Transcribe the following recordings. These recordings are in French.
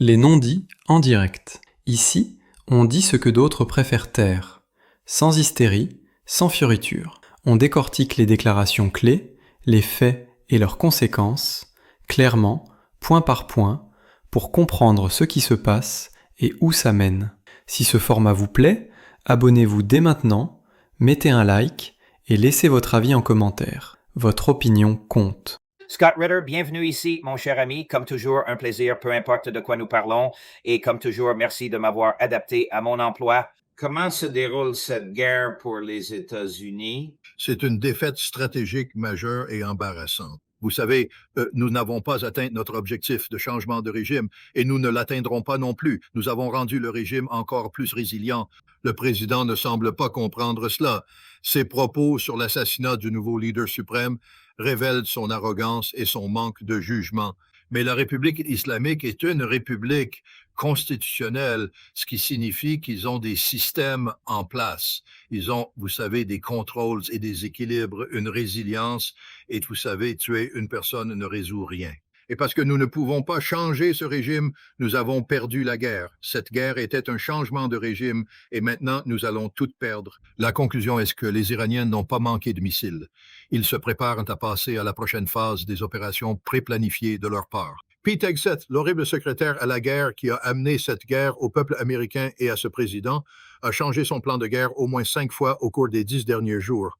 Les non-dits en direct. Ici, on dit ce que d'autres préfèrent taire. Sans hystérie, sans fioriture. On décortique les déclarations clés, les faits et leurs conséquences, clairement, point par point, pour comprendre ce qui se passe et où ça mène. Si ce format vous plaît, abonnez-vous dès maintenant, mettez un like et laissez votre avis en commentaire. Votre opinion compte. Scott Ritter, bienvenue ici, mon cher ami. Comme toujours, un plaisir, peu importe de quoi nous parlons. Et comme toujours, merci de m'avoir adapté à mon emploi. Comment se déroule cette guerre pour les États-Unis? C'est une défaite stratégique majeure et embarrassante. Vous savez, nous n'avons pas atteint notre objectif de changement de régime et nous ne l'atteindrons pas non plus. Nous avons rendu le régime encore plus résilient. Le président ne semble pas comprendre cela. Ses propos sur l'assassinat du nouveau leader suprême révèlent son arrogance et son manque de jugement. Mais la République islamique est une république constitutionnelle, ce qui signifie qu'ils ont des systèmes en place. Ils ont, vous savez, des contrôles et des équilibres, une résilience, et vous savez, tuer une personne ne résout rien. Et parce que nous ne pouvons pas changer ce régime, nous avons perdu la guerre. Cette guerre était un changement de régime et maintenant nous allons tout perdre. La conclusion est que les Iraniens n'ont pas manqué de missiles. Ils se préparent à passer à la prochaine phase des opérations préplanifiées de leur part. Pete Hegseth, l'horrible secrétaire à la guerre qui a amené cette guerre au peuple américain et à ce président, a changé son plan de guerre au moins 5 fois au cours des 10 derniers jours.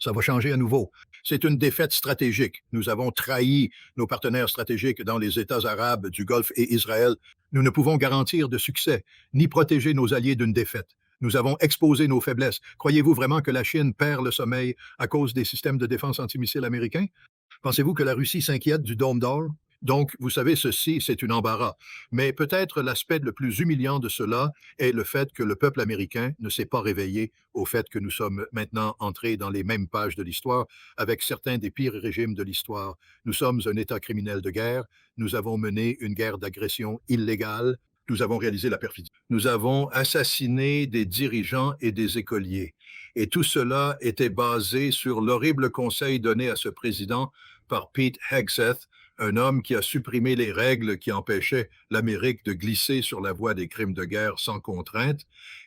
Ça va changer à nouveau. C'est une défaite stratégique. Nous avons trahi nos partenaires stratégiques dans les États arabes, du Golfe et Israël. Nous ne pouvons garantir de succès, ni protéger nos alliés d'une défaite. Nous avons exposé nos faiblesses. Croyez-vous vraiment que la Chine perd le sommeil à cause des systèmes de défense antimissiles américains? Pensez-vous que la Russie s'inquiète du Dôme d'or? Donc, vous savez, ceci, c'est une embarras. Mais peut-être l'aspect le plus humiliant de cela est le fait que le peuple américain ne s'est pas réveillé au fait que nous sommes maintenant entrés dans les mêmes pages de l'histoire avec certains des pires régimes de l'histoire. Nous sommes un État criminel de guerre. Nous avons mené une guerre d'agression illégale. Nous avons réalisé la perfidie. Nous avons assassiné des dirigeants et des écoliers. Et tout cela était basé sur l'horrible conseil donné à ce président par Pete Hegseth, un homme qui a supprimé les règles qui empêchaient l'Amérique de glisser sur la voie des crimes de guerre sans contrainte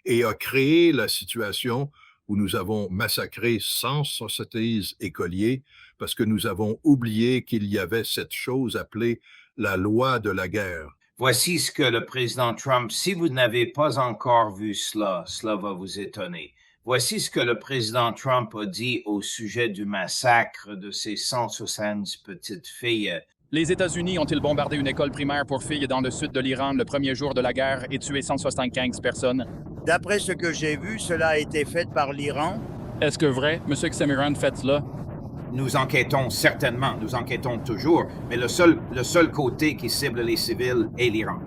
et a créé la situation où nous avons massacré 170 écoliers parce que nous avons oublié qu'il y avait cette chose appelée la loi de la guerre. Voici ce que le président Trump, si vous n'avez pas encore vu cela, cela va vous étonner. Voici ce que le président Trump a dit au sujet du massacre de ces 170 petites filles. Les États-Unis ont-ils bombardé une école primaire pour filles dans le sud de l'Iran le premier jour de la guerre et tué 175 personnes? D'après ce que j'ai vu, cela a été fait par l'Iran. Est-ce que vrai, M. Xamiran, fait cela? Nous enquêtons certainement, nous enquêtons toujours, mais le seul côté qui cible les civils est l'Iran.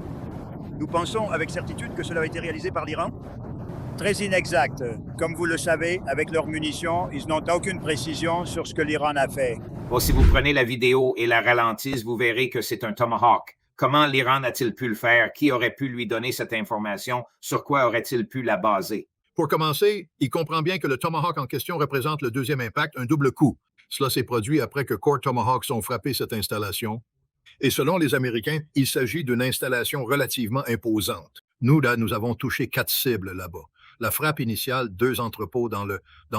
Nous pensons avec certitude que cela a été réalisé par l'Iran? Très inexact. Comme vous le savez, avec leurs munitions, ils n'ont aucune précision sur ce que l'Iran a fait. Bon, si vous prenez la vidéo et la ralentissez, vous verrez que c'est un Tomahawk. Comment l'Iran a-t-il pu le faire? Qui aurait pu lui donner cette information? Sur quoi aurait-il pu la baser? Pour commencer, il comprend bien que le Tomahawk en question représente le deuxième impact, un double coup. Cela s'est produit après que Core Tomahawks ont frappé cette installation. Et selon les Américains, il s'agit d'une installation relativement imposante. Nous, là, nous avons touché 4 cibles là-bas. La frappe initiale, 2 entrepôts dans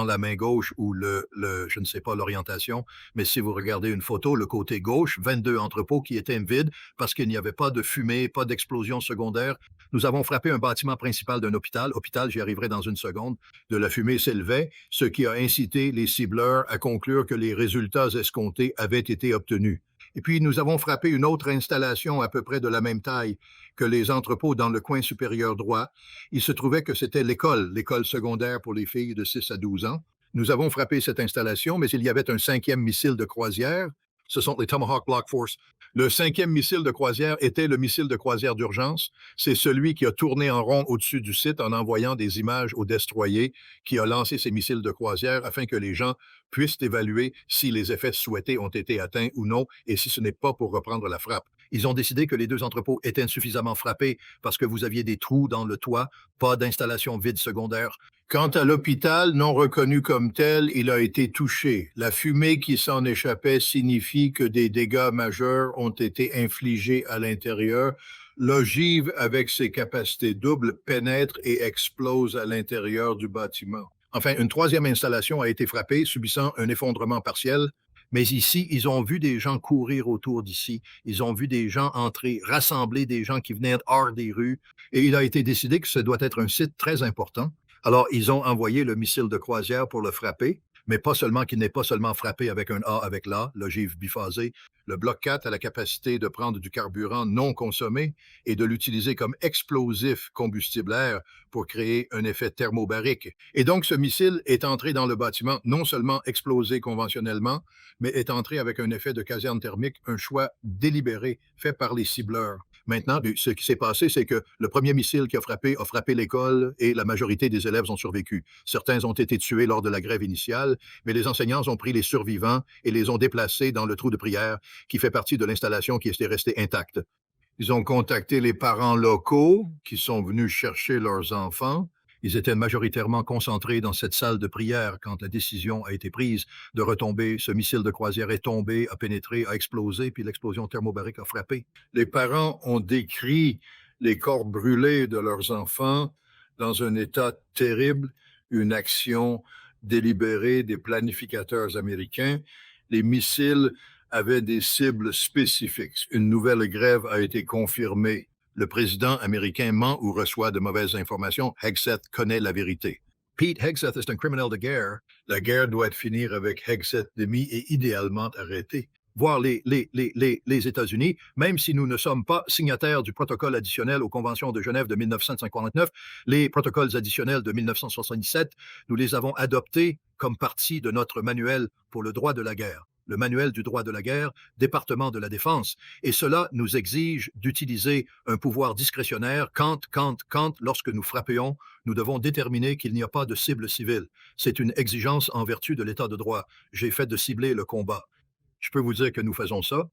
la main gauche ou je ne sais pas l'orientation, mais si vous regardez une photo, le côté gauche, 22 entrepôts qui étaient vides parce qu'il n'y avait pas de fumée, pas d'explosion secondaire. Nous avons frappé un bâtiment principal d'un hôpital. Hôpital, j'y arriverai dans une seconde. De la fumée s'élevait, ce qui a incité les cibleurs à conclure que les résultats escomptés avaient été obtenus. Et puis, nous avons frappé une autre installation à peu près de la même taille que les entrepôts dans le coin supérieur droit. Il se trouvait que c'était l'école secondaire pour les filles de 6 à 12 ans. Nous avons frappé cette installation, mais il y avait un 5e missile de croisière. Ce sont les Tomahawk Block Force. Le 5e missile de croisière était le missile de croisière d'urgence. C'est celui qui a tourné en rond au-dessus du site en envoyant des images aux destroyers qui a lancé ces missiles de croisière afin que les gens puissent évaluer si les effets souhaités ont été atteints ou non et si ce n'est pas pour reprendre la frappe. Ils ont décidé que les 2 entrepôts étaient insuffisamment frappés parce que vous aviez des trous dans le toit, pas d'installation vide secondaire. Quant à l'hôpital, non reconnu comme tel, il a été touché. La fumée qui s'en échappait signifie que des dégâts majeurs ont été infligés à l'intérieur. L'ogive, avec ses capacités doubles, pénètre et explose à l'intérieur du bâtiment. Enfin, une troisième installation a été frappée, subissant un effondrement partiel. Mais ici, ils ont vu des gens courir autour d'ici. Ils ont vu des gens entrer, rassembler des gens qui venaient hors des rues. Et il a été décidé que ce doit être un site très important. Alors, ils ont envoyé le missile de croisière pour le frapper, mais pas seulement qu'il n'est pas seulement frappé avec un A avec l'A, l'ogive biphasée. Le Bloc 4 a la capacité de prendre du carburant non consommé et de l'utiliser comme explosif combustible-air pour créer un effet thermobarique. Et donc, ce missile est entré dans le bâtiment, non seulement explosé conventionnellement, mais est entré avec un effet de caserne thermique, un choix délibéré fait par les cibleurs. Maintenant, ce qui s'est passé, c'est que le premier missile qui a frappé l'école et la majorité des élèves ont survécu. Certains ont été tués lors de la grève initiale, mais les enseignants ont pris les survivants et les ont déplacés dans le trou de prière qui fait partie de l'installation qui était restée intacte. Ils ont contacté les parents locaux qui sont venus chercher leurs enfants. Ils étaient majoritairement concentrés dans cette salle de prière quand la décision a été prise de retomber. Ce missile de croisière est tombé, a pénétré, a explosé, puis l'explosion thermobarique a frappé. Les parents ont décrit les corps brûlés de leurs enfants dans un état terrible, une action délibérée des planificateurs américains. Les missiles avaient des cibles spécifiques. Une nouvelle grève a été confirmée. Le président américain ment ou reçoit de mauvaises informations. Hegseth connaît la vérité. Pete Hegseth est un criminel de guerre. La guerre doit finir avec Hegseth demi et idéalement arrêtée. Voir les États-Unis, même si nous ne sommes pas signataires du protocole additionnel aux conventions de Genève de 1959, les protocoles additionnels de 1977, nous les avons adoptés comme partie de notre manuel pour le droit de la guerre. Le manuel du droit de la guerre, département de la défense. Et cela nous exige d'utiliser un pouvoir discrétionnaire quand, lorsque nous frappions, nous devons déterminer qu'il n'y a pas de cible civile. C'est une exigence en vertu de l'état de droit. J'ai fait de cibler le combat. Je peux vous dire que nous faisons ça.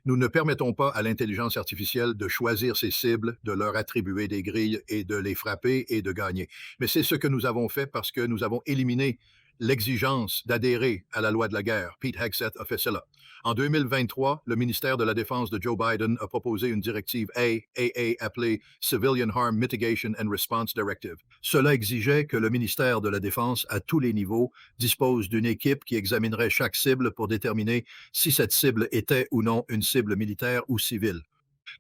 Nous ne permettons pas à l'intelligence artificielle de choisir ses cibles, de leur attribuer des grilles et de les frapper et de gagner. Mais c'est ce que nous avons fait parce que nous avons éliminé l'exigence d'adhérer à la loi de la guerre. Pete Hegseth a fait cela. En 2023, le ministère de la Défense de Joe Biden a proposé une directive AA appelée Civilian Harm Mitigation and Response Directive. Cela exigeait que le ministère de la Défense, à tous les niveaux, dispose d'une équipe qui examinerait chaque cible pour déterminer si cette cible était ou non une cible militaire ou civile.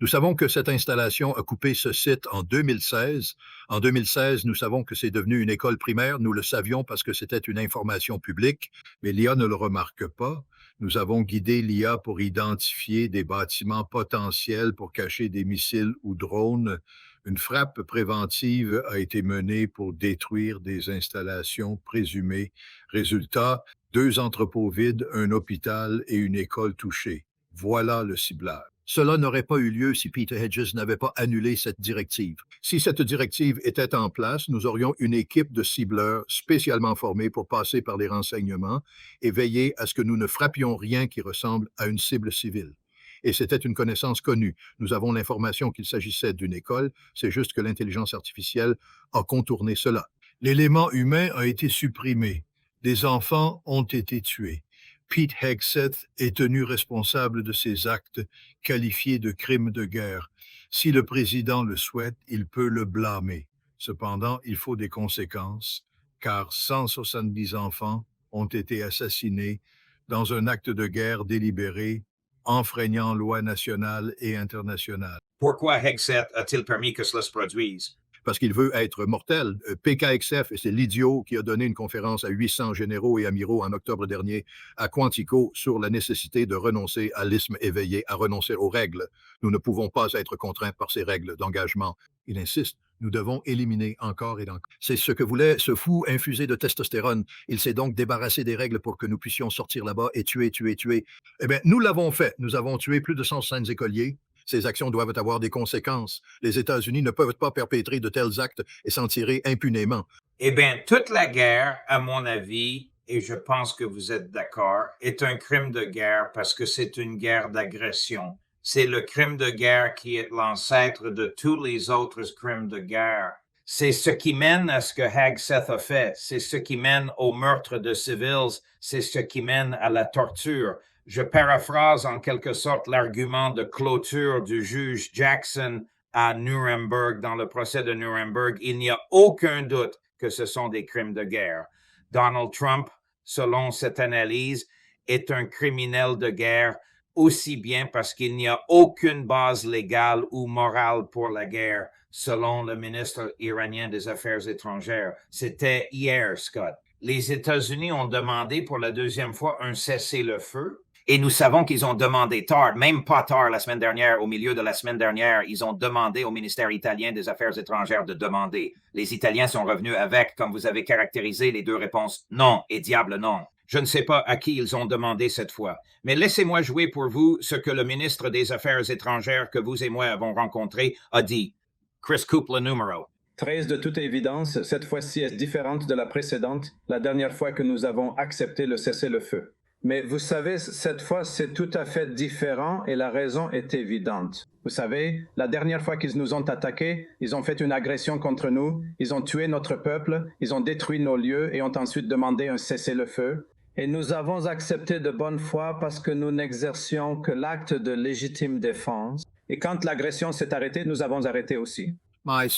Nous savons que cette installation a coupé ce site en 2016. En 2016, nous savons que c'est devenu une école primaire. Nous le savions parce que c'était une information publique, mais l'IA ne le remarque pas. Nous avons guidé l'IA pour identifier des bâtiments potentiels pour cacher des missiles ou drones. Une frappe préventive a été menée pour détruire des installations présumées. Résultat, 2 entrepôts vides, un hôpital et une école touchée. Voilà le ciblage. Cela n'aurait pas eu lieu si Peter Hedges n'avait pas annulé cette directive. Si cette directive était en place, nous aurions une équipe de cibleurs spécialement formée pour passer par les renseignements et veiller à ce que nous ne frappions rien qui ressemble à une cible civile. Et c'était une connaissance connue. Nous avons l'information qu'il s'agissait d'une école, c'est juste que l'intelligence artificielle a contourné cela. L'élément humain a été supprimé. Des enfants ont été tués. Pete Hegseth est tenu responsable de ces actes qualifiés de crimes de guerre. Si le président le souhaite, il peut le blâmer. Cependant, il faut des conséquences, car 170 enfants ont été assassinés dans un acte de guerre délibéré, enfreignant lois nationales et internationales. Pourquoi Hegseth a-t-il permis que cela se produise? Parce qu'il veut être mortel. PKXF, c'est l'idiot qui a donné une conférence à 800 généraux et amiraux en octobre dernier à Quantico sur la nécessité de renoncer à l'isme éveillé, à renoncer aux règles. Nous ne pouvons pas être contraints par ces règles d'engagement. Il insiste, nous devons éliminer encore et encore. C'est ce que voulait ce fou infusé de testostérone. Il s'est donc débarrassé des règles pour que nous puissions sortir là-bas et tuer. Eh bien, nous l'avons fait. Nous avons tué plus de 105 écoliers. Ces actions doivent avoir des conséquences. Les États-Unis ne peuvent pas perpétrer de tels actes et s'en tirer impunément. Eh bien, toute la guerre, à mon avis, et je pense que vous êtes d'accord, est un crime de guerre parce que c'est une guerre d'agression. C'est le crime de guerre qui est l'ancêtre de tous les autres crimes de guerre. C'est ce qui mène à ce que Hegseth a fait. C'est ce qui mène au meurtre de civils. C'est ce qui mène à la torture. Je paraphrase en quelque sorte l'argument de clôture du juge Jackson à Nuremberg, dans le procès de Nuremberg, il n'y a aucun doute que ce sont des crimes de guerre. Donald Trump, selon cette analyse, est un criminel de guerre aussi bien parce qu'il n'y a aucune base légale ou morale pour la guerre, selon le ministre iranien des Affaires étrangères. C'était hier, Scott. Les États-Unis ont demandé pour la deuxième fois un cessez-le-feu. Et nous savons qu'ils ont demandé tard, même pas tard la semaine dernière, au milieu de la semaine dernière, ils ont demandé au ministère italien des Affaires étrangères de demander. Les Italiens sont revenus avec, comme vous avez caractérisé, les deux réponses non et diable non. Je ne sais pas à qui ils ont demandé cette fois, mais laissez-moi jouer pour vous ce que le ministre des Affaires étrangères que vous et moi avons rencontré a dit. Chris Coupe, le numéro. 13, de toute évidence, cette fois-ci est différente de la précédente, la dernière fois que nous avons accepté le cessez-le-feu. Mais vous savez, cette fois, c'est tout à fait différent et la raison est évidente. Vous savez, la dernière fois qu'ils nous ont attaqués, ils ont fait une agression contre nous, ils ont tué notre peuple, ils ont détruit nos lieux et ont ensuite demandé un cessez-le-feu. Et nous avons accepté de bonne foi parce que nous n'exercions que l'acte de légitime défense. Et quand l'agression s'est arrêtée, nous avons arrêté aussi. Mais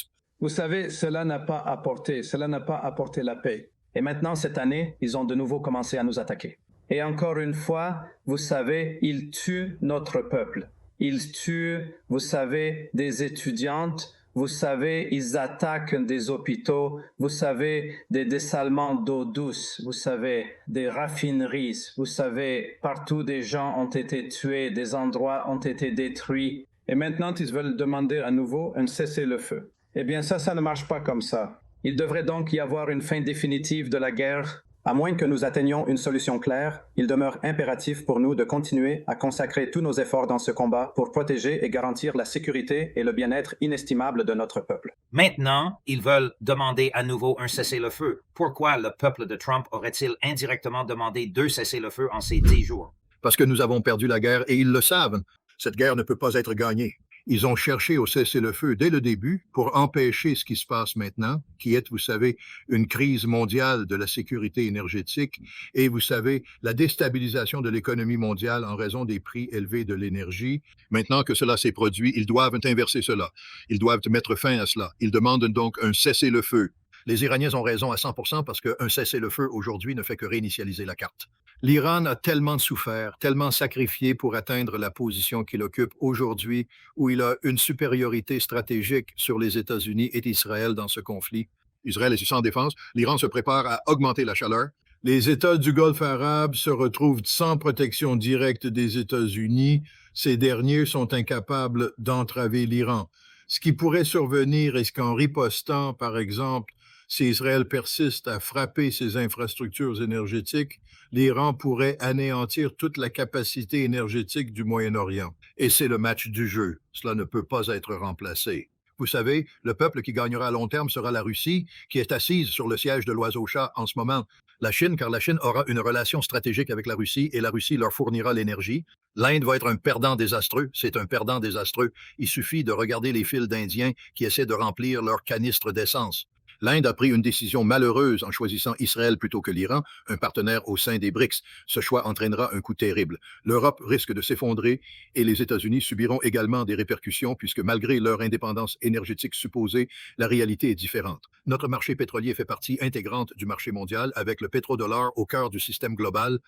Vous savez, cela n'a pas apporté la paix. Et maintenant, cette année, ils ont de nouveau commencé à nous attaquer. Et encore une fois, vous savez, ils tuent notre peuple. Ils tuent, vous savez, des étudiantes. Vous savez, ils attaquent des hôpitaux. Vous savez, des dessalements d'eau douce. Vous savez, des raffineries. Vous savez, partout des gens ont été tués, des endroits ont été détruits. Et maintenant, ils veulent demander à nouveau un cessez-le-feu. Eh bien, ça ne marche pas comme ça. Il devrait donc y avoir une fin définitive de la guerre. À moins que nous atteignions une solution claire, il demeure impératif pour nous de continuer à consacrer tous nos efforts dans ce combat pour protéger et garantir la sécurité et le bien-être inestimable de notre peuple. Maintenant, ils veulent demander à nouveau un cessez-le-feu. Pourquoi le peuple de Trump aurait-il indirectement demandé 2 cessez-le-feu en ces 10 jours? parce que nous avons perdu la guerre et ils le savent. Cette guerre ne peut pas être gagnée. Ils ont cherché au cessez-le-feu dès le début pour empêcher ce qui se passe maintenant, qui est, vous savez, une crise mondiale de la sécurité énergétique et, vous savez, la déstabilisation de l'économie mondiale en raison des prix élevés de l'énergie. Maintenant que cela s'est produit, ils doivent inverser cela. Ils doivent mettre fin à cela. Ils demandent donc un cessez-le-feu. Les Iraniens ont raison à 100% parce qu'un cessez-le-feu aujourd'hui ne fait que réinitialiser la carte. L'Iran a tellement souffert, tellement sacrifié pour atteindre la position qu'il occupe aujourd'hui, où il a une supériorité stratégique sur les États-Unis et Israël dans ce conflit. Israël est sans défense. L'Iran se prépare à augmenter la chaleur. Les États du Golfe arabe se retrouvent sans protection directe des États-Unis. Ces derniers sont incapables d'entraver l'Iran. Ce qui pourrait survenir est qu'en ripostant, par exemple, si Israël persiste à frapper ses infrastructures énergétiques, l'Iran pourrait anéantir toute la capacité énergétique du Moyen-Orient. Et c'est le match du jeu. Cela ne peut pas être remplacé. Vous savez, le peuple qui gagnera à long terme sera la Russie, qui est assise sur le siège de l'oiseau-chat en ce moment. La Chine, car la Chine aura une relation stratégique avec la Russie et la Russie leur fournira l'énergie. L'Inde va être un perdant désastreux. C'est un perdant désastreux. Il suffit de regarder les files d'Indiens qui essaient de remplir leurs canistres d'essence. L'Inde a pris une décision malheureuse en choisissant Israël plutôt que l'Iran, un partenaire au sein des BRICS. Ce choix entraînera un coup terrible. L'Europe risque de s'effondrer et les États-Unis subiront également des répercussions puisque malgré leur indépendance énergétique supposée, la réalité est différente. Notre marché pétrolier fait partie intégrante du marché mondial avec le pétrodollar au cœur du système global.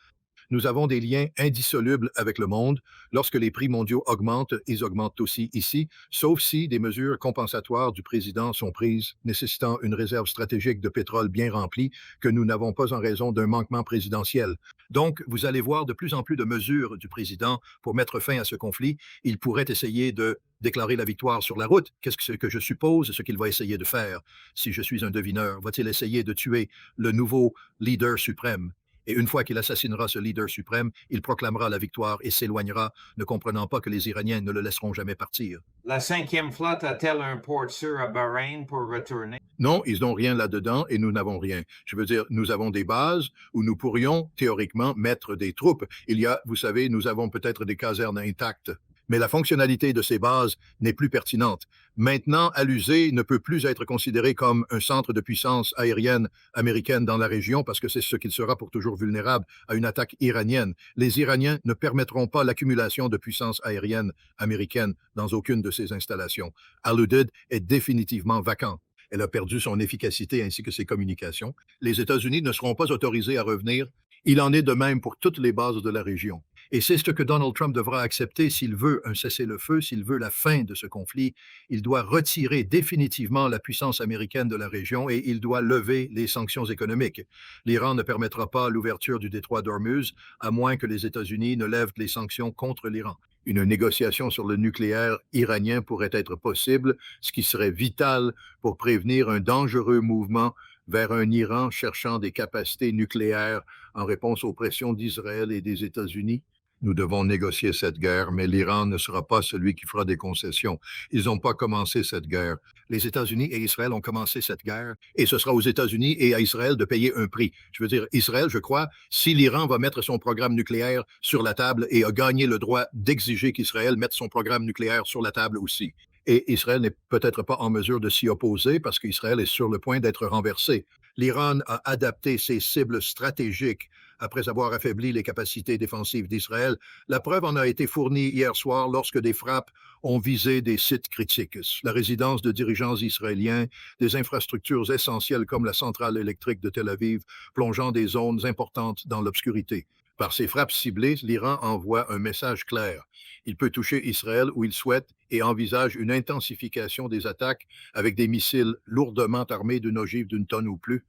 Nous avons des liens indissolubles avec le monde. Lorsque les prix mondiaux augmentent, ils augmentent aussi ici, sauf si des mesures compensatoires du président sont prises, nécessitant une réserve stratégique de pétrole bien remplie que nous n'avons pas en raison d'un manquement présidentiel. Donc, vous allez voir de plus en plus de mesures du président pour mettre fin à ce conflit. Il pourrait essayer de déclarer la victoire sur la route. Qu'est-ce que je suppose ce qu'il va essayer de faire? Si je suis un devineur, va-t-il essayer de tuer le nouveau leader suprême? Et une fois qu'il assassinera ce leader suprême, il proclamera la victoire et s'éloignera, ne comprenant pas que les Iraniens ne le laisseront jamais partir. La 5e flotte a-t-elle un port sûr à Bahreïn pour retourner? Non, ils n'ont rien là-dedans et nous n'avons rien. Je veux dire, nous avons des bases où nous pourrions, théoriquement, mettre des troupes. Il y a, vous savez, nous avons peut-être des casernes intactes. Mais la fonctionnalité de ces bases n'est plus pertinente. Maintenant, Al-Uzair ne peut plus être considéré comme un centre de puissance aérienne américaine dans la région parce que c'est ce qu'il sera pour toujours vulnérable à une attaque iranienne. Les Iraniens ne permettront pas l'accumulation de puissance aérienne américaine dans aucune de ces installations. Al-Udeid est définitivement vacant. Elle a perdu son efficacité ainsi que ses communications. Les États-Unis ne seront pas autorisés à revenir. Il en est de même pour toutes les bases de la région. Et c'est ce que Donald Trump devra accepter s'il veut un cessez-le-feu, s'il veut la fin de ce conflit. Il doit retirer définitivement la puissance américaine de la région et il doit lever les sanctions économiques. L'Iran ne permettra pas l'ouverture du détroit d'Ormuz à moins que les États-Unis ne lèvent les sanctions contre l'Iran. Une négociation sur le nucléaire iranien pourrait être possible, ce qui serait vital pour prévenir un dangereux mouvement vers un Iran cherchant des capacités nucléaires en réponse aux pressions d'Israël et des États-Unis. Nous devons négocier cette guerre, mais l'Iran ne sera pas celui qui fera des concessions. Ils n'ont pas commencé cette guerre. Les États-Unis et Israël ont commencé cette guerre et ce sera aux États-Unis et à Israël de payer un prix. Je veux dire, Israël, je crois, si l'Iran va mettre son programme nucléaire sur la table et a gagné le droit d'exiger qu'Israël mette son programme nucléaire sur la table aussi. Et Israël n'est peut-être pas en mesure de s'y opposer parce qu'Israël est sur le point d'être renversé. L'Iran a adapté ses cibles stratégiques après avoir affaibli les capacités défensives d'Israël. La preuve en a été fournie hier soir lorsque des frappes ont visé des sites critiques, la résidence de dirigeants israéliens, des infrastructures essentielles comme la centrale électrique de Tel Aviv, plongeant des zones importantes dans l'obscurité. Par ces frappes ciblées, l'Iran envoie un message clair. Il peut toucher Israël où il souhaite et envisage une intensification des attaques avec des missiles lourdement armés d'une ogive d'une tonne ou plus.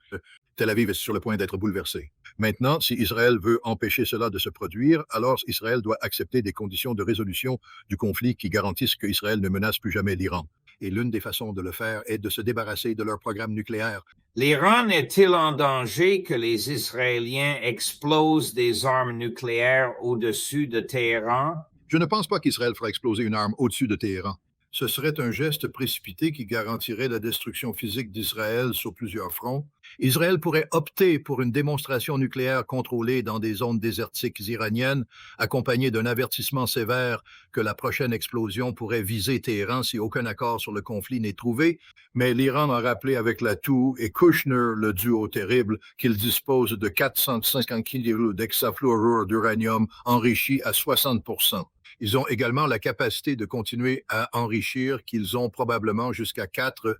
Tel Aviv est sur le point d'être bouleversé. Maintenant, si Israël veut empêcher cela de se produire, alors Israël doit accepter des conditions de résolution du conflit qui garantissent qu'Israël ne menace plus jamais l'Iran. Et l'une des façons de le faire est de se débarrasser de leur programme nucléaire. L'Iran est-il en danger que les Israéliens explosent des armes nucléaires au-dessus de Téhéran? Je ne pense pas qu'Israël fera exploser une arme au-dessus de Téhéran. Ce serait un geste précipité qui garantirait la destruction physique d'Israël sur plusieurs fronts. Israël pourrait opter pour une démonstration nucléaire contrôlée dans des zones désertiques iraniennes, accompagnée d'un avertissement sévère que la prochaine explosion pourrait viser Téhéran si aucun accord sur le conflit n'est trouvé. Mais l'Iran a rappelé avec l'Atout et Kushner, le duo terrible, qu'il dispose de 450 kg d'hexafluorure d'uranium enrichi à 60%. Ils ont également la capacité de continuer à enrichir, qu'ils ont probablement jusqu'à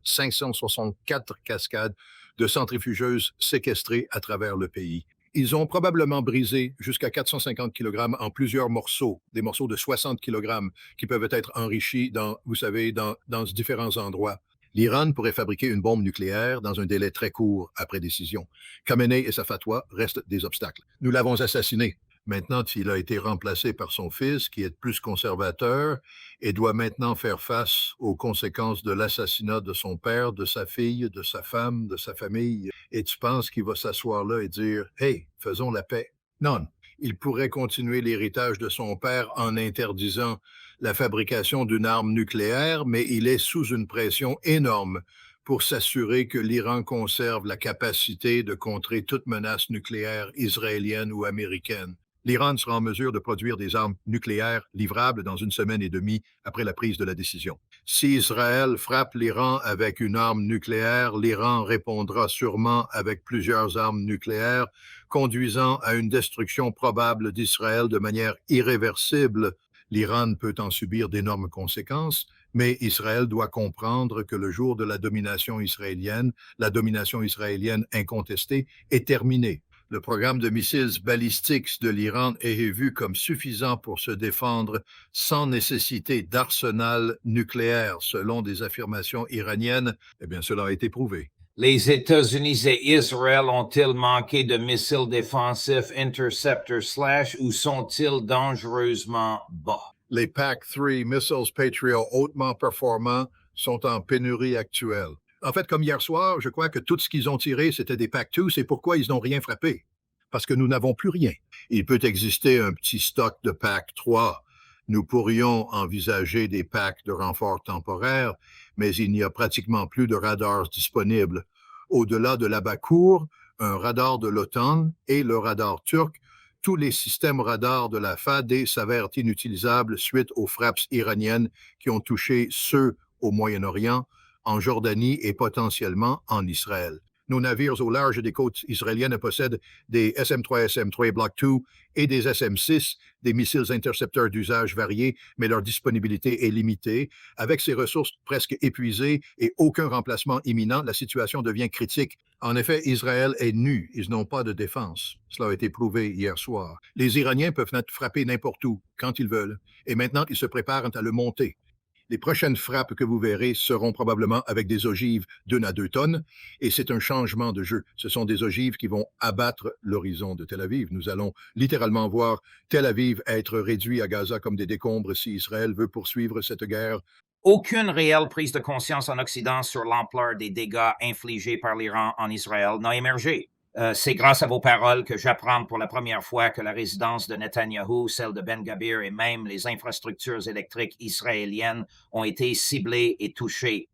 564 cascades de centrifugeuses séquestrées à travers le pays. Ils ont probablement brisé jusqu'à 450 kg en plusieurs morceaux, des morceaux de 60 kg qui peuvent être enrichis dans différents endroits. L'Iran pourrait fabriquer une bombe nucléaire dans un délai très court après décision. Khamenei et sa fatwa restent des obstacles. Nous l'avons assassiné. Maintenant, il a été remplacé par son fils, qui est plus conservateur, et doit maintenant faire face aux conséquences de l'assassinat de son père, de sa fille, de sa femme, de sa famille. Et tu penses qu'il va s'asseoir là et dire « Hey, faisons la paix ». Non, il pourrait continuer l'héritage de son père en interdisant la fabrication d'une arme nucléaire, mais il est sous une pression énorme pour s'assurer que l'Iran conserve la capacité de contrer toute menace nucléaire israélienne ou américaine. L'Iran sera en mesure de produire des armes nucléaires livrables dans 1 semaine et demie après la prise de la décision. Si Israël frappe l'Iran avec une arme nucléaire, l'Iran répondra sûrement avec plusieurs armes nucléaires, conduisant à une destruction probable d'Israël de manière irréversible. L'Iran peut en subir d'énormes conséquences, mais Israël doit comprendre que le jour de la domination israélienne incontestée, est terminé. Le programme de missiles balistiques de l'Iran est vu comme suffisant pour se défendre sans nécessité d'arsenal nucléaire, selon des affirmations iraniennes. Eh bien, cela a été prouvé. Les États-Unis et Israël ont-ils manqué de missiles défensifs Interceptor / ou sont-ils dangereusement bas? Les PAC-3 missiles Patriot hautement performants sont en pénurie actuelle. En fait, comme hier soir, je crois que tout ce qu'ils ont tiré, c'était des PAC-2, c'est pourquoi ils n'ont rien frappé. Parce que nous n'avons plus rien. Il peut exister un petit stock de PAC-3. Nous pourrions envisager des packs de renfort temporaires, mais il n'y a pratiquement plus de radars disponibles. Au-delà de la Bakour, un radar de l'OTAN et le radar turc, tous les systèmes radars de la FAD s'avèrent inutilisables suite aux frappes iraniennes qui ont touché ceux au Moyen-Orient, en Jordanie et potentiellement en Israël. Nos navires au large des côtes israéliennes possèdent des SM-3, SM-3 Block II et des SM-6, des missiles intercepteurs d'usage variés, mais leur disponibilité est limitée. Avec ces ressources presque épuisées et aucun remplacement imminent, la situation devient critique. En effet, Israël est nu, ils n'ont pas de défense. Cela a été prouvé hier soir. Les Iraniens peuvent frapper n'importe où, quand ils veulent, et maintenant ils se préparent à le monter. Les prochaines frappes que vous verrez seront probablement avec des ogives d'1 à 2 tonnes, et c'est un changement de jeu. Ce sont des ogives qui vont abattre l'horizon de Tel Aviv. Nous allons littéralement voir Tel Aviv être réduit à Gaza comme des décombres si Israël veut poursuivre cette guerre. Aucune réelle prise de conscience en Occident sur l'ampleur des dégâts infligés par l'Iran en Israël n'a émergé. C'est grâce à vos paroles que j'apprends pour la première fois que la résidence de Netanyahou, celle de Ben Gabir et même les infrastructures électriques israéliennes ont été ciblées et touchées.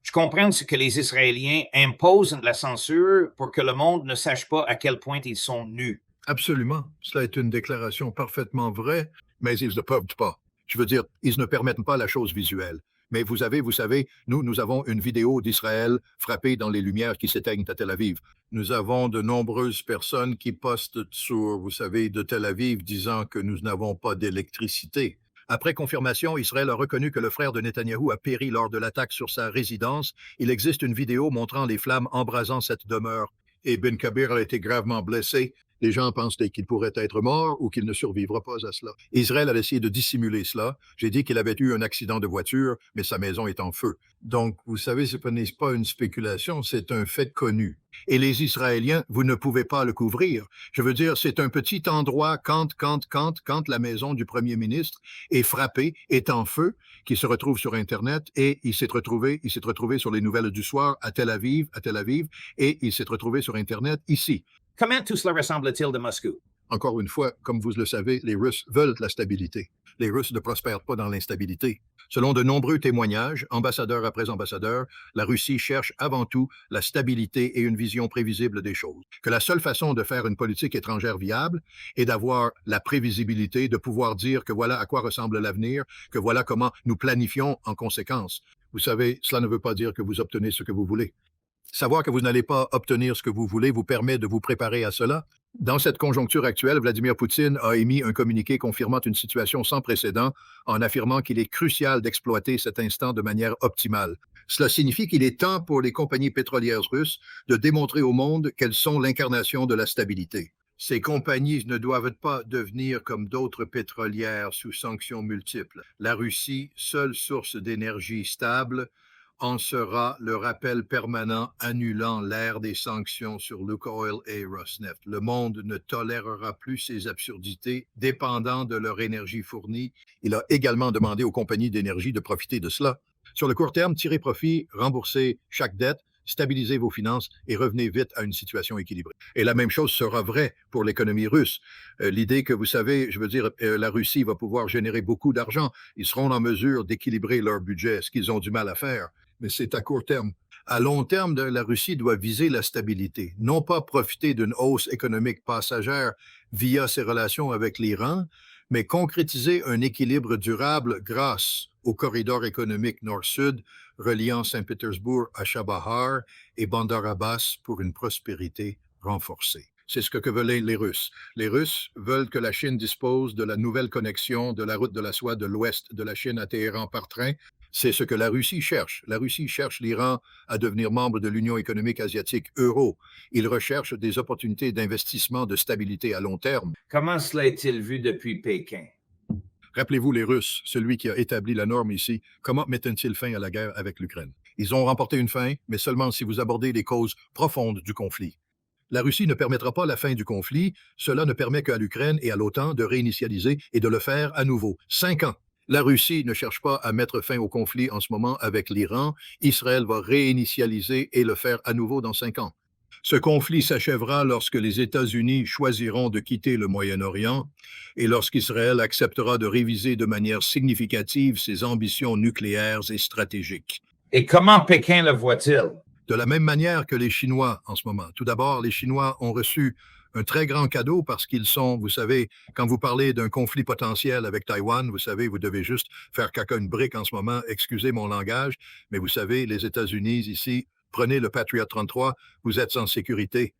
Je comprends que les Israéliens imposent de la censure pour que le monde ne sache pas à quel point ils sont nus. Absolument. Cela est une déclaration parfaitement vraie, mais ils ne peuvent pas. Je veux dire, ils ne permettent pas la chose visuelle. Mais vous savez, nous avons une vidéo d'Israël frappée dans les lumières qui s'éteignent à Tel Aviv. Nous avons de nombreuses personnes qui postent sur, de Tel Aviv disant que nous n'avons pas d'électricité. Après confirmation, Israël a reconnu que le frère de Netanyahou a péri lors de l'attaque sur sa résidence. Il existe une vidéo montrant les flammes embrasant cette demeure. Et Ben Gabir a été gravement blessé. Les gens pensent qu'il pourrait être mort ou qu'il ne survivra pas à cela. Israël a essayé de dissimuler cela. J'ai dit qu'il avait eu un accident de voiture, mais sa maison est en feu. Donc, vous savez, ce n'est pas une spéculation, c'est un fait connu. Et les Israéliens, vous ne pouvez pas le couvrir. Je veux dire, c'est un petit endroit quand la maison du premier ministre est frappée, est en feu, qui se retrouve sur Internet, et il s'est retrouvé sur les nouvelles du soir à Tel Aviv, et il s'est retrouvé sur Internet ici. Comment tout cela ressemble-t-il de Moscou? Encore une fois, comme vous le savez, les Russes veulent la stabilité. Les Russes ne prospèrent pas dans l'instabilité. Selon de nombreux témoignages, ambassadeur après ambassadeur, la Russie cherche avant tout la stabilité et une vision prévisible des choses. Que la seule façon de faire une politique étrangère viable est d'avoir la prévisibilité, de pouvoir dire que voilà à quoi ressemble l'avenir, que voilà comment nous planifions en conséquence. Vous savez, cela ne veut pas dire que vous obtenez ce que vous voulez. Savoir que vous n'allez pas obtenir ce que vous voulez vous permet de vous préparer à cela. Dans cette conjoncture actuelle, Vladimir Poutine a émis un communiqué confirmant une situation sans précédent en affirmant qu'il est crucial d'exploiter cet instant de manière optimale. Cela signifie qu'il est temps pour les compagnies pétrolières russes de démontrer au monde qu'elles sont l'incarnation de la stabilité. Ces compagnies ne doivent pas devenir comme d'autres pétrolières sous sanctions multiples. La Russie, seule source d'énergie stable, en sera le rappel permanent annulant l'ère des sanctions sur Lukoil et Rosneft. Le monde ne tolérera plus ces absurdités dépendant de leur énergie fournie. Il a également demandé aux compagnies d'énergie de profiter de cela. Sur le court terme, tirez profit, remboursez chaque dette, stabilisez vos finances et revenez vite à une situation équilibrée. Et la même chose sera vraie pour l'économie russe. L'idée que, vous savez, la Russie va pouvoir générer beaucoup d'argent. Ils seront en mesure d'équilibrer leur budget, ce qu'ils ont du mal à faire. Mais c'est à court terme. À long terme, la Russie doit viser la stabilité, non pas profiter d'une hausse économique passagère via ses relations avec l'Iran, mais concrétiser un équilibre durable grâce au corridor économique nord-sud reliant Saint-Pétersbourg à Chabahar et Bandar Abbas pour une prospérité renforcée. C'est ce que veulent les Russes. Les Russes veulent que la Chine dispose de la nouvelle connexion de la route de la soie de l'ouest de la Chine à Téhéran par train. C'est ce que la Russie cherche. La Russie cherche l'Iran à devenir membre de l'Union économique asiatique euro. Il recherche des opportunités d'investissement de stabilité à long terme. Comment cela est-il vu depuis Pékin? Rappelez-vous les Russes, celui qui a établi la norme ici, comment mettent-ils fin à la guerre avec l'Ukraine? Ils ont remporté une fin, mais seulement si vous abordez les causes profondes du conflit. La Russie ne permettra pas la fin du conflit. Cela ne permet qu'à l'Ukraine et à l'OTAN de réinitialiser et de le faire à nouveau. 5 ans. La Russie ne cherche pas à mettre fin au conflit en ce moment avec l'Iran. Israël va réinitialiser et le faire à nouveau dans 5 ans. Ce conflit s'achèvera lorsque les États-Unis choisiront de quitter le Moyen-Orient et lorsqu'Israël acceptera de réviser de manière significative ses ambitions nucléaires et stratégiques. Et comment Pékin le voit-il? De la même manière que les Chinois en ce moment. Tout d'abord, les Chinois ont reçu un très grand cadeau parce qu'ils sont, vous savez, quand vous parlez d'un conflit potentiel avec Taïwan, vous savez, vous devez juste faire caca une brique en ce moment, excusez mon langage, mais vous savez, les États-Unis ici, prenez le Patriot 33, vous êtes en sécurité.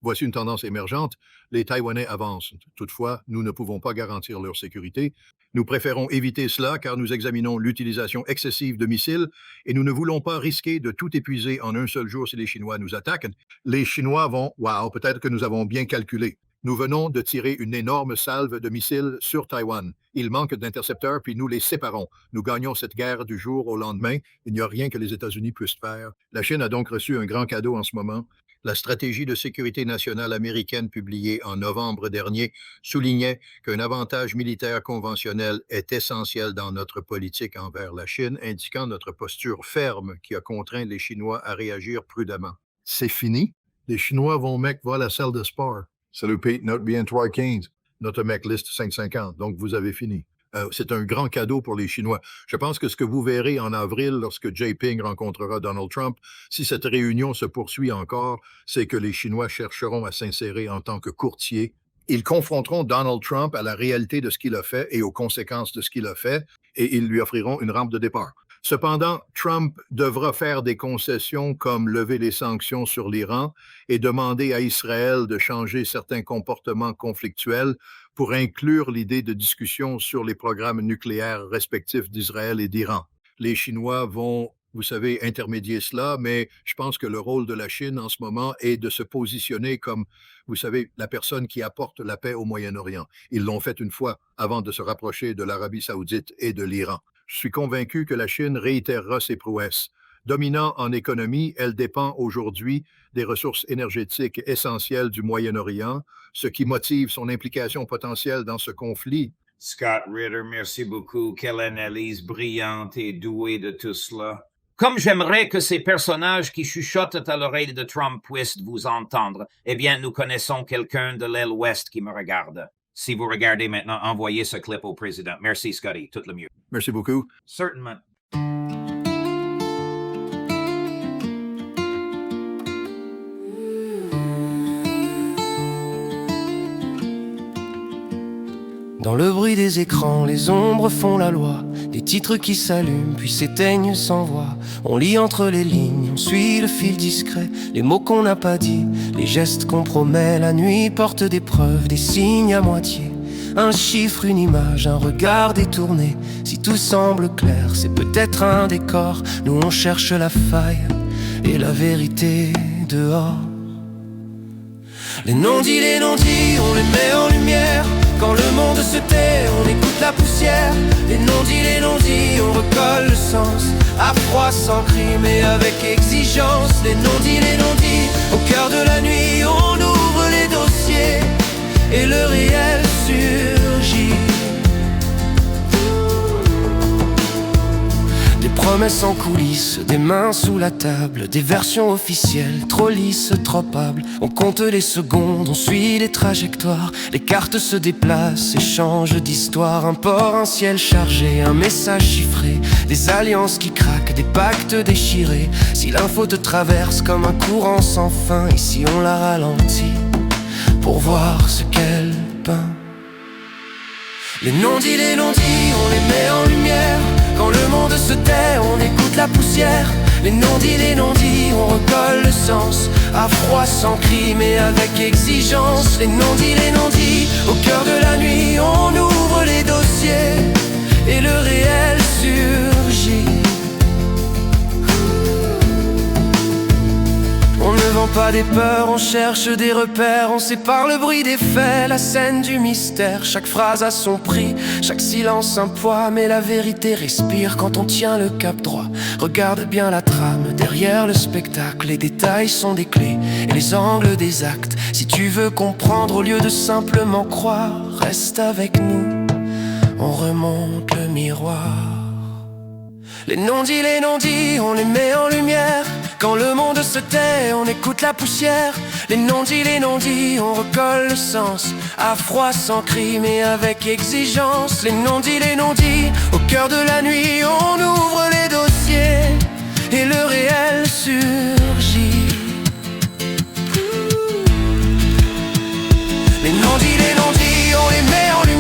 Voici une tendance émergente. Les Taïwanais avancent. Toutefois, nous ne pouvons pas garantir leur sécurité. Nous préférons éviter cela car nous examinons l'utilisation excessive de missiles et nous ne voulons pas risquer de tout épuiser en un seul jour si les Chinois nous attaquent. Les Chinois vont, peut-être que nous avons bien calculé. Nous venons de tirer une énorme salve de missiles sur Taïwan. Il manque d'intercepteurs, puis nous les séparons. Nous gagnons cette guerre du jour au lendemain. Il n'y a rien que les États-Unis puissent faire. La Chine a donc reçu un grand cadeau en ce moment. La stratégie de sécurité nationale américaine publiée en novembre dernier soulignait qu'un avantage militaire conventionnel est essentiel dans notre politique envers la Chine, indiquant notre posture ferme qui a contraint les Chinois à réagir prudemment. C'est fini. Les Chinois vont mettre la salle de sport. Salut Pete, note bien 315. Notre mec liste 550, donc vous avez fini. C'est un grand cadeau pour les Chinois. Je pense que ce que vous verrez en avril lorsque Jinping rencontrera Donald Trump, si cette réunion se poursuit encore, c'est que les Chinois chercheront à s'insérer en tant que courtiers. Ils confronteront Donald Trump à la réalité de ce qu'il a fait et aux conséquences de ce qu'il a fait, et ils lui offriront une rampe de départ. Cependant, Trump devra faire des concessions comme lever les sanctions sur l'Iran et demander à Israël de changer certains comportements conflictuels pour inclure l'idée de discussion sur les programmes nucléaires respectifs d'Israël et d'Iran. Les Chinois vont, vous savez, intermédier cela, mais je pense que le rôle de la Chine en ce moment est de se positionner comme, vous savez, la personne qui apporte la paix au Moyen-Orient. Ils l'ont fait une fois avant de se rapprocher de l'Arabie saoudite et de l'Iran. Je suis convaincu que la Chine réitérera ses prouesses. Dominant en économie, elle dépend aujourd'hui des ressources énergétiques essentielles du Moyen-Orient, ce qui motive son implication potentielle dans ce conflit. Scott Ritter, merci beaucoup. Quelle analyse brillante et douée de tout cela. Comme j'aimerais que ces personnages qui chuchotent à l'oreille de Trump puissent vous entendre, eh bien, nous connaissons quelqu'un de l'aile ouest qui me regarde. Si vous regardez maintenant, envoyez ce clip au président. Merci, Scotty. Tout le mieux. Merci beaucoup. Certainement. Dans le bruit des écrans, les ombres font la loi. Des titres qui s'allument puis s'éteignent sans voix. On lit entre les lignes, on suit le fil discret. Les mots qu'on n'a pas dit, les gestes qu'on promet. La nuit porte des preuves, des signes à moitié. Un chiffre, une image, un regard détourné. Si tout semble clair, c'est peut-être un décor. Nous on cherche la faille et la vérité dehors. Les non-dits, on les met en lumière. Quand le monde se tait, on écoute la poussière. Les non-dits, on recolle le sens. À froid, sans cri, mais avec exigence. Les non-dits, au cœur de la nuit, on ouvre les dossiers. Et le réel surgit. Des promesses en coulisses, des mains sous la table. Des versions officielles, trop lisses, trop hables. On compte les secondes, on suit les trajectoires. Les cartes se déplacent, échangent d'histoire. Un port, un ciel chargé, un message chiffré. Des alliances qui craquent, des pactes déchirés. Si l'info te traverse comme un courant sans fin, ici on la ralentit pour voir ce qu'elle peint. Les non-dits, on les met en lumière. Quand le monde se tait, on écoute la poussière. Les non-dits, on recolle le sens. À froid, sans cri, mais avec exigence. Les non-dits, au cœur de la nuit, on ouvre les dossiers. Et le réel surgit. On ne vend pas des peurs, on cherche des repères. On sépare le bruit des faits, la scène du mystère. Chaque phrase a son prix, chaque silence un poids. Mais la vérité respire quand on tient le cap droit. Regarde bien la trame, derrière le spectacle. Les détails sont des clés et les angles des actes. Si tu veux comprendre au lieu de simplement croire, reste avec nous, on remonte le miroir. Les non-dits, on les met en lumière. Quand le monde se tait, on écoute la poussière. Les non-dits, on recolle le sens. À froid, sans cri, mais avec exigence. Les non-dits, au cœur de la nuit, on ouvre les dossiers. Et le réel surgit. on les met en